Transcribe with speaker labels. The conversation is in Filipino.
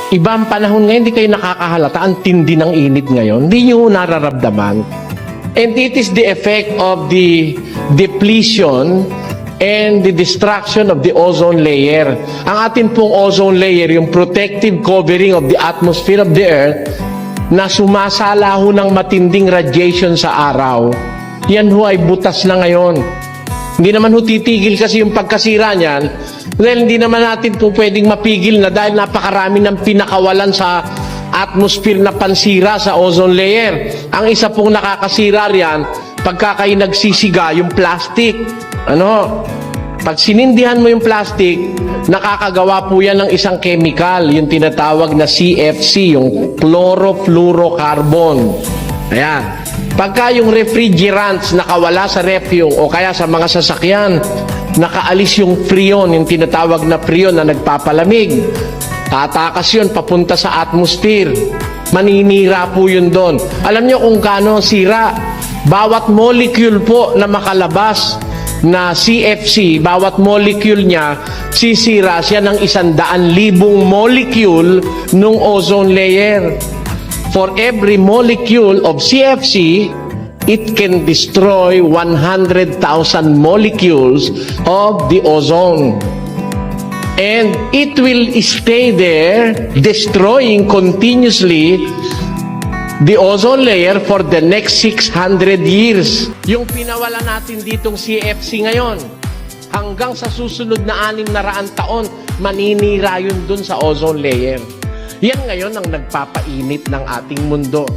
Speaker 1: Ibang panahon ngayon, hindi kayo nakakahalata. Ang tindi ng init ngayon. Hindi nyo nararamdaman. And it is the effect of the depletion and the destruction of the ozone layer. Ang atin pong ozone layer, yung protective covering of the atmosphere of the Earth, na sumasala ho ng matinding radiation sa araw, yan ho ay butas na ngayon. Hindi naman ho titigil kasi yung pagkasira niyan, dahil hindi naman natin po pwedeng mapigil na dahil napakarami ng pinakawalan sa atmosphere na pansira sa ozone layer. Ang isa pong nakakasira riyan, pagka kayo nagsisiga, yung plastic. Pag sinindihan mo yung plastic, nakakagawa po yan ng isang chemical, yung tinatawag na CFC, yung chlorofluorocarbon. Ayan. Pagka yung refrigerants nakawala sa ref o kaya sa mga sasakyan, nakaalis yung freon, yung tinatawag na freon na nagpapalamig. Tatakas yun papunta sa atmosphere. Maninira po yun doon. Alam nyo kung kano sira? Bawat molecule po na makalabas na CFC, bawat molecule niya, sisira siya ng 100,000 molecule ng ozone layer. For every molecule of CFC, it can destroy 100,000 molecules of the ozone. And it will stay there, destroying continuously the ozone layer for the next 600 years. Yung pinawala natin ditong CFC ngayon, hanggang sa susunod na 600 taon, maninira yun dun sa ozone layer. Yan ngayon ang nagpapainit ng ating mundo.